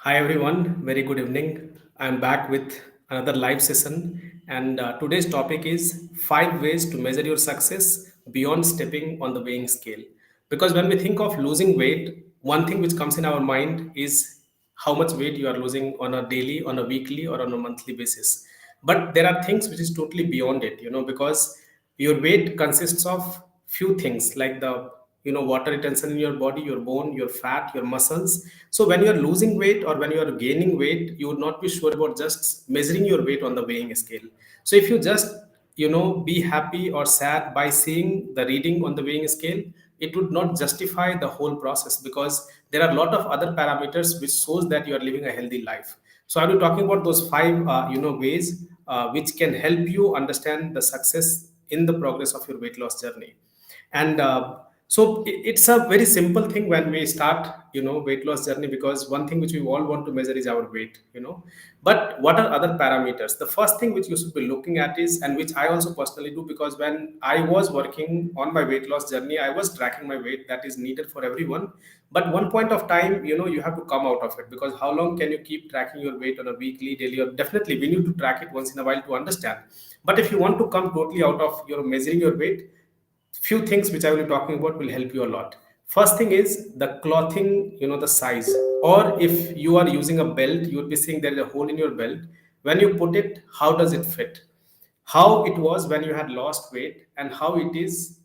Hi everyone, very good evening. I'm back with another live session, and today's topic is 5 ways to measure your success beyond stepping on the weighing scale. Because when we think of losing weight, one thing which comes in our mind is how much weight you are losing on a daily, on a weekly, or on a monthly basis. But there are things which is totally beyond it, because your weight consists of few things like the water retention in your body, your bone, your fat, your muscles. So when you are losing weight or when you are gaining weight, you would not be sure about just measuring your weight on the weighing scale. So if you just be happy or sad by seeing the reading on the weighing scale, it would not justify the whole process, because there are a lot of other parameters which shows that you are living a healthy life. So I'll be talking about those five ways which can help you understand the success in the progress of your weight loss journey. And so it's a very simple thing when we start weight loss journey, because one thing which we all want to measure is our weight. But what are other parameters? The first thing which you should be looking at is, and which I also personally do, because when I was working on my weight loss journey, I was tracking my weight. That is needed for everyone. But one point of time, you have to come out of it, because how long can you keep tracking your weight on a weekly, daily, or definitely we need to track it once in a while to understand. But if you want to come totally out of measuring your weight, few things which I will be talking about will help you a lot. First thing is the clothing, the size. Or if you are using a belt, you would be seeing there is a hole in your belt. When you put it, how does it fit? How it was when you had lost weight, and how it is,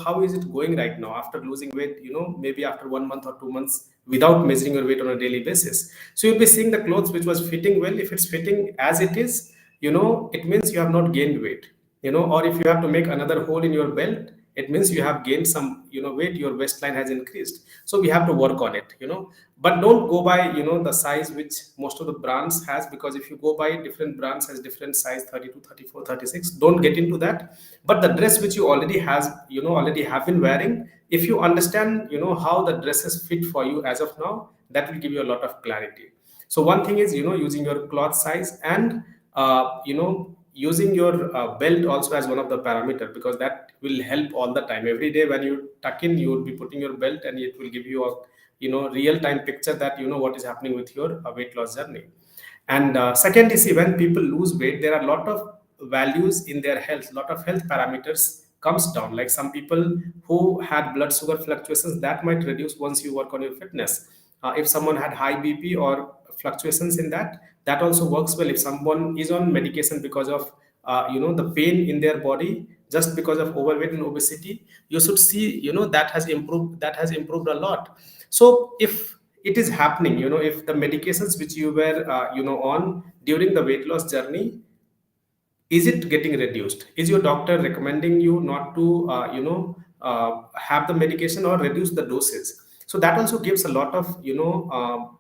how is it going right now after losing weight, maybe after 1 month or 2 months without measuring your weight on a daily basis. So you'll be seeing the clothes which was fitting well. If it's fitting as it is, it means you have not gained weight. Or if you have to make another hole in your belt, it means you have gained some weight, your waistline has increased. So we have to work on it. But don't go by the size which most of the brands has, because if you go by different brands has different size, 32, 34, 36. Don't get into that. But the dress which you already have been wearing, if you understand how the dresses fit for you as of now, that will give you a lot of clarity. So one thing is using your cloth size, and using your belt also as one of the parameter, because that will help all the time. Every day when you tuck in, you will be putting your belt, and it will give you a real time picture that what is happening with your weight loss journey. And second is, see, when people lose weight, there are a lot of values in their health, lot of health parameters comes down. Like some people who had blood sugar fluctuations, that might reduce once you work on your fitness. If someone had high BP or fluctuations in that, that also works well. If someone is on medication because of the pain in their body just because of overweight and obesity, you should see that has improved a lot. So if it is happening, if the medications which you were on during the weight loss journey, is it getting reduced? Is your doctor recommending you not to have the medication or reduce the doses? So that also gives a lot of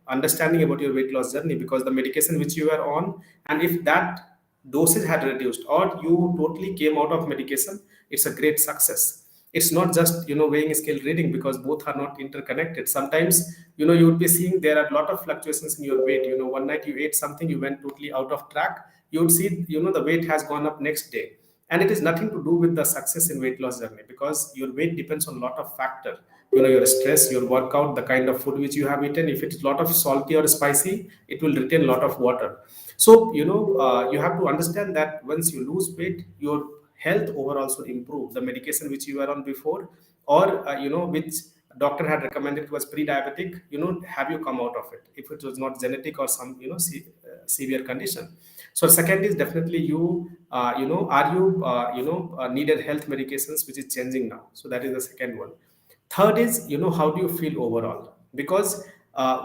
understanding about your weight loss journey, because the medication which you are on, and if that dosage had reduced or you totally came out of medication, it's a great success. It's not just weighing scale reading, because both are not interconnected. Sometimes you would be seeing there are a lot of fluctuations in your weight. One night you ate something, you went totally out of track, you would see the weight has gone up next day. And it is nothing to do with the success in weight loss journey, because your weight depends on a lot of factor. Your stress, your workout, the kind of food which you have eaten. If it's a lot of salty or spicy, it will retain a lot of water. So you have to understand that once you lose weight, your health overall should improve. The medication which you were on before, or which doctor had recommended was pre-diabetic, have you come out of it if it was not genetic or some severe condition. So second is definitely are you needed health medications which is changing now. So that is the second one. Third is how do you feel overall, because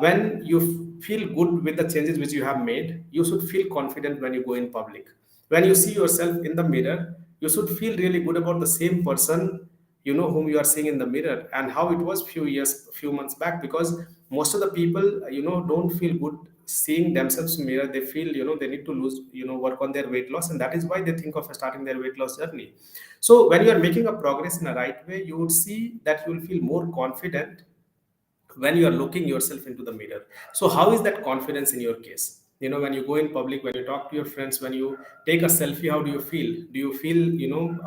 when you feel good with the changes which you have made, you should feel confident when you go in public. When you see yourself in the mirror, you should feel really good about the same person whom you are seeing in the mirror, and how it was few months back. Because most of the people don't feel good seeing themselves in mirror. They feel they need to lose work on their weight loss, and that is why they think of starting their weight loss journey. So when you are making a progress in a right way, you would see that you will feel more confident when you are looking yourself into the mirror. So how is that confidence in your case? When you go in public, when you talk to your friends, when you take a selfie, how do you feel? Do you feel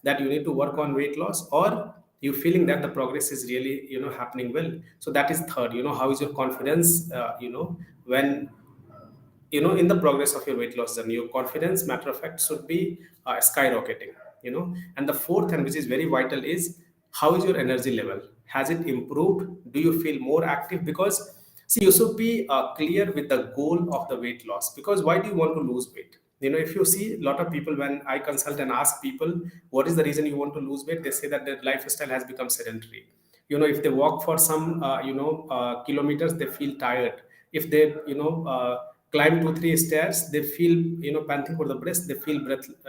that you need to work on weight loss, or you feeling that the progress is really happening well? So that is third. How is your confidence when in the progress of your weight loss journey, your confidence, matter of fact, should be skyrocketing. And the fourth, and which is very vital, is how is your energy level? Has it improved? Do you feel more active? Because see, you should be clear with the goal of the weight loss. Because why do you want to lose weight? If you see a lot of people, when I consult and ask people what is the reason you want to lose weight, they say that their lifestyle has become sedentary. If they walk for some kilometers, they feel tired. If they climb 2 3 stairs, they feel panting for the breath, they feel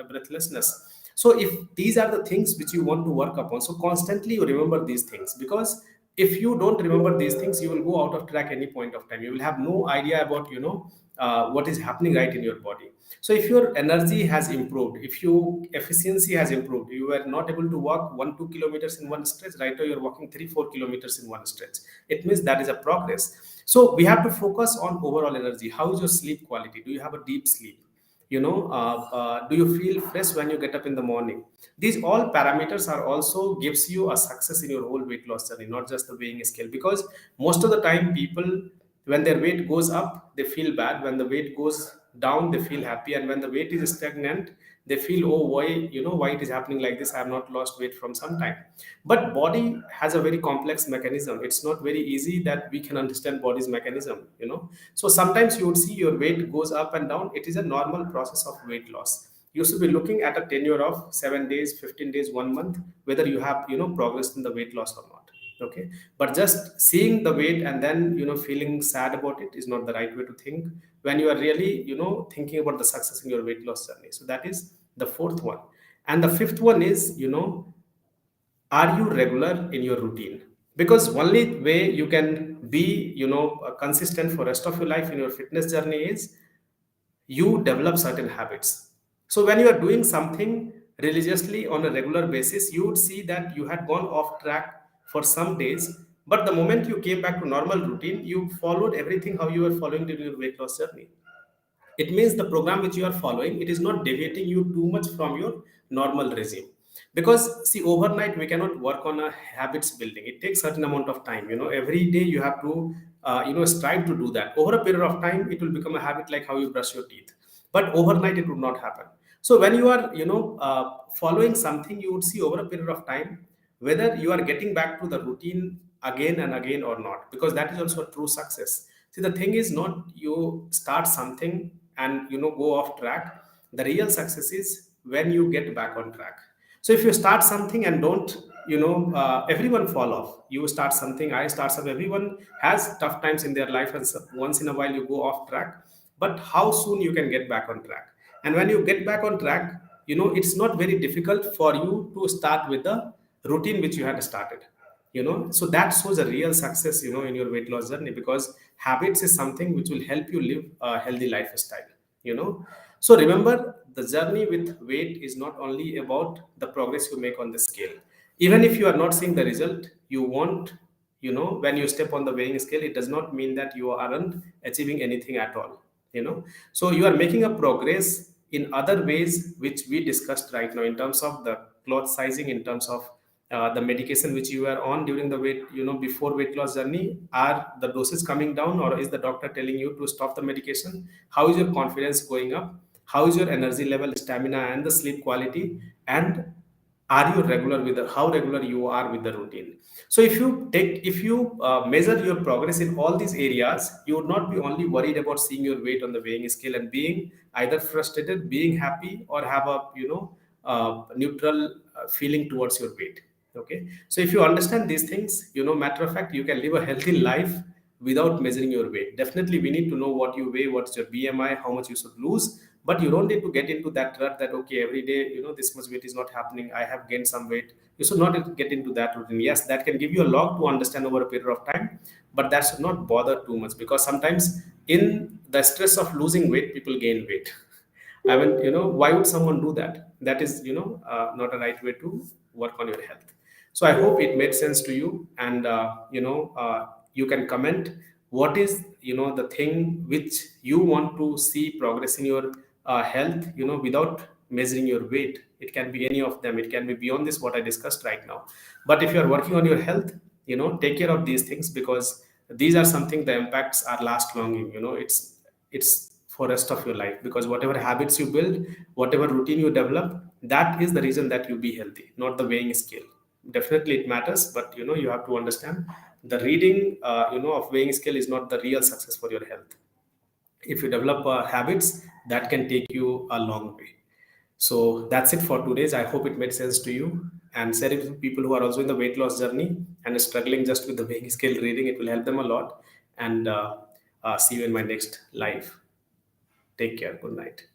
breathlessness. So if these are the things which you want to work upon, so constantly you remember these things. Because if you don't remember these things, you will go out of track any point of time. You will have no idea about what is happening right in your body. So if your energy has improved, if your efficiency has improved, you were not able to walk 1 2 kilometers in one stretch, right now you're walking 3 4 kilometers in one stretch, it means that is a progress. So we have to focus on overall energy. How is your sleep quality? Do you have a deep sleep? Do you feel fresh when you get up in the morning? These all parameters are also gives you a success in your whole weight loss journey, not just the weighing scale. Because most of the time people, when their weight goes up, they feel bad. When the weight goes down, they feel happy. And when the weight is stagnant, they feel, oh, why it is happening like this, I have not lost weight from some time. But body has a very complex mechanism. It's not very easy that we can understand body's mechanism. So sometimes you would see your weight goes up and down. It is a normal process of weight loss. You should be looking at a tenure of 7 days, 15 days, 1 month, whether you have progressed in the weight loss or not. Okay. But just seeing the weight and then feeling sad about it is not the right way to think, when you are really thinking about the success in your weight loss journey. So that is the fourth one. And the fifth one is, are you regular in your routine? Because only way you can be consistent for rest of your life in your fitness journey is you develop certain habits. So when you are doing something religiously on a regular basis, you would see that you had gone off track for some days, but the moment you came back to normal routine, you followed everything how you were following during your weight loss journey. It means the program which you are following, it is not deviating you too much from your normal regime. Because see, overnight we cannot work on a habits building. It takes certain amount of time. Every day you have to strive to do that. Over a period of time it will become a habit, like how you brush your teeth. But overnight it would not happen. So when you are following something, you would see over a period of time whether you are getting back to the routine again and again or not. Because that is also a true success. See, the thing is not you start something and go off track. The real success is when you get back on track. So if you start something and don't, everyone fall off. You start something, I start something, everyone has tough times in their life, and once in a while you go off track. But how soon you can get back on track? And when you get back on track, it's not very difficult for you to start with the routine which you had started. So that shows a real success in your weight loss journey. Because habits is something which will help you live a healthy lifestyle. you know so remember, the journey with weight is not only about the progress you make on the scale. Even if you are not seeing the result you want, when you step on the weighing scale, it does not mean that you aren't achieving anything at all. So you are making a progress in other ways which we discussed right now, in terms of the cloth sizing, in terms of the medication which you are on during the weight, before weight loss journey. Are the doses coming down, or is the doctor telling you to stop the medication? How is your confidence going up? How is your energy level, stamina, and the sleep quality? And are you regular with how regular you are with the routine? So if you measure your progress in all these areas, you would not be only worried about seeing your weight on the weighing scale and being either frustrated, being happy, or have a neutral feeling towards your weight. Okay. So if you understand these things, matter of fact, you can live a healthy life without measuring your weight. Definitely we need to know what you weigh, what's your BMI, how much you should lose. But you don't need to get into that rut that, okay, every day, this much weight is not happening, I have gained some weight. You should not get into that routine. Yes, that can give you a lot to understand over a period of time, but that should not bother too much. Because sometimes in the stress of losing weight, people gain weight. I mean, why would someone do that? That is, not a right way to work on your health. So I hope it made sense to you, and you can comment what is the thing which you want to see progress in your health, without measuring your weight. It can be any of them. It can be beyond this what I discussed right now. But if you are working on your health, take care of these things. Because these are something, the impacts are last longing. It's for rest of your life, because whatever habits you build, whatever routine you develop, that is the reason that you be healthy, not the weighing scale. Definitely it matters, but you have to understand the reading of weighing scale is not the real success for your health. If you develop habits, that can take you a long way. So that's it for today's. I hope it made sense to you, and share it with people who are also in the weight loss journey and struggling just with the weighing scale reading. It will help them a lot. And see you in my next live. Take care. Good night.